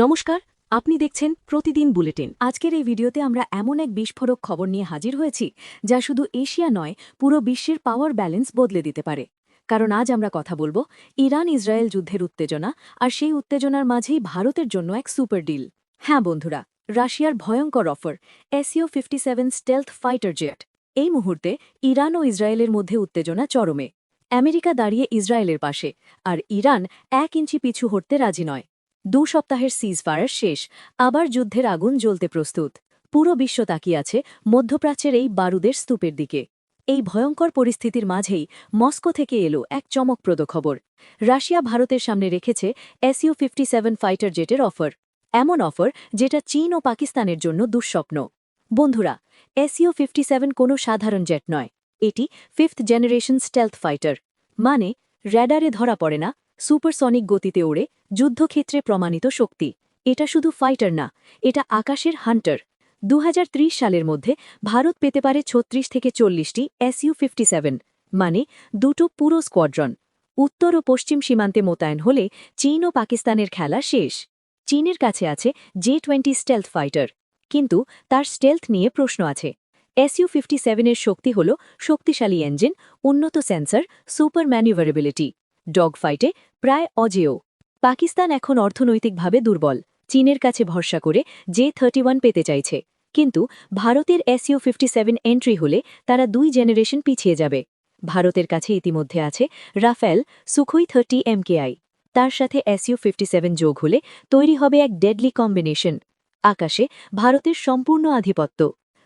নমস্কার, আপনি দেখছেন প্রতিদিন বুলেটিন। আজকের এই ভিডিওতে আমরা এমন এক বিস্ফোরক খবর নিয়ে হাজির হয়েছি যা শুধু এশিয়া নয়, পুরো বিশ্বের পাওয়ার ব্যালেন্স বদলে দিতে পারে। কারণ আজ আমরা কথা বলবো ইরান ইসরায়েল যুদ্ধের উত্তেজনা, আর সেই উত্তেজনার মাঝেই ভারতের জন্য এক সুপার ডিল। হ্যাঁ বন্ধুরা, রাশিয়ার ভয়ঙ্কর offer SU-57 stealth fighter jet. এই মুহূর্তে ইরান ও ইসরায়েলের মধ্যে উত্তেজনা চরমে। আমেরিকা দাঁড়িয়ে ইসরায়েলের পাশে, আর ইরান 1 ইঞ্চি পিছু হটতে রাজি নয়। 2 সপ্তাহের সিজফায়ার শেষ, আবার যুদ্ধের আগুন জ্বলতে প্রস্তুত। পুরো বিশ্ব তাকিয়ে আছে মধ্যপ্রাচ্যের এই বারুদের স্তূপের দিকে। এই ভয়ঙ্কর পরিস্থিতির মাঝেই মস্কো থেকে এলো এক চমকপ্রদ খবর। রাশিয়া ভারতের সামনে রেখেছে SU-57 ফাইটার জেটের অফার। এমন অফার যেটা চীন ও পাকিস্তানের জন্য দুঃস্বপ্ন। বন্ধুরা, SU-57 কোনো সাধারণ জেট নয়, এটি 5th জেনারেশন স্টেলথ ফাইটার। মানে র্যাডারে ধরা পড়ে না, সুপারসনিক গতিতে ওড়ে, যুদ্ধক্ষেত্রে প্রমাণিত শক্তি। এটা শুধু ফাইটার না, এটা আকাশের হান্টার। 2030 সালের মধ্যে ভারত পেতে পারে 36 থেকে 40টি SU-57, মানে দুটো পুরো স্কোয়াড্রন। উত্তর ও পশ্চিম সীমান্তে মোতায়েন হলে চীন ও পাকিস্তানের খেলা শেষ। চীনের কাছে আছে J-20 স্টেলথ ফাইটার, কিন্তু তার স্টেলথ নিয়ে প্রশ্ন আছে। SU-57 এর শক্তি হল শক্তিশালী ইঞ্জিন, উন্নত সেন্সর, সুপার ম্যানিউভারেবিলিটি। ডগ ফাইটে প্রায় অজেয়। পাকিস্তান এখন অর্থনৈতিকভাবে দুর্বল, চীনের কাছে ভরসা করে J-31 পেতে চাইছে। কিন্তু ভারতের SU-57 এন্ট্রি হলে তারা 2 জেনারেশন পিছিয়ে যাবে। ভারতের কাছে ইতিমধ্যে আছে রাফেল, সুখোই 30 MKI। তার সাথে SU-57 যোগ হলে তৈরি হবে এক ডেডলি কম্বিনেশন। আকাশে ভারতের সম্পূর্ণ আধিপত্য।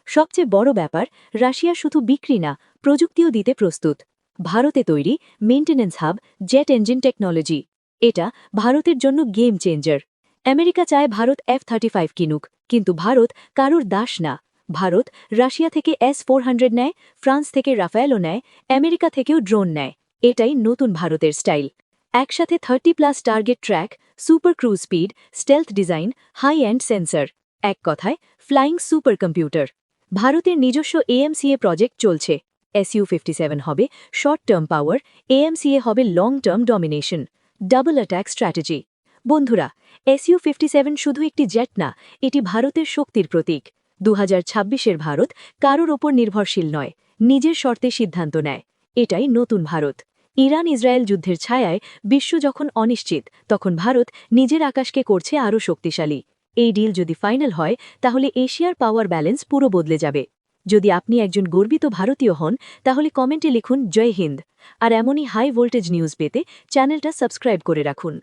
সবচেয়ে বড় ব্যাপার, রাশিয়া শুধু বিক্রি না, প্রযুক্তিও দিতে প্রস্তুত। ভারতে তৈরি maintenance hub, jet engine technology. এটা ভারতের জন্য গেম চেঞ্জার। আমেরিকা চায় ভারত F-35 কিনুক, কিন্তু ভারত কারুর দাস না। ভারত রাশিয়া থেকে S-400 নেয়, ফ্রান্স থেকে রাফেলও নেয়, আমেরিকা থেকেও ড্রোন নেয়। এটাই নতুন ভারতের স্টাইল। একসাথে 30+ target track, super cruise speed, stealth design, high end sensor. এক কথায় ফ্লাইং সুপার কম্পিউটার। ভারতের নিজস্ব AMCA প্রজেক্ট চলছে। SU-57 হবে শর্ট টার্ম পাওয়ার, AMCA হবে long term domination. Double attack strategy. বন্ধুরা, SU-57 শুধু একটি জেট না, এটি ভারতের শক্তির প্রতীক। 2026-এর ভারত কারোর ওপর নির্ভরশীল নয়, নিজের শর্তে সিদ্ধান্ত নেয়। এটাই নতুন ভারত। ইরান ইসরায়েল যুদ্ধের ছায়ায় বিশ্ব যখন অনিশ্চিত, তখন ভারত নিজের আকাশকে করছে আরও শক্তিশালী। এই ডিল যদি ফাইনাল হয়, তাহলে এশিয়ার পাওয়ার ব্যালেন্স পুরো বদলে যাবে। যদি আপনি একজন গর্বিত ভারতীয় হন, তাহলে কমেন্টে লিখুন জয় হিন্দ। আর এমনই হাই ভোল্টেজ নিউজ পেতে চ্যানেলটা সাবস্ক্রাইব করে রাখুন।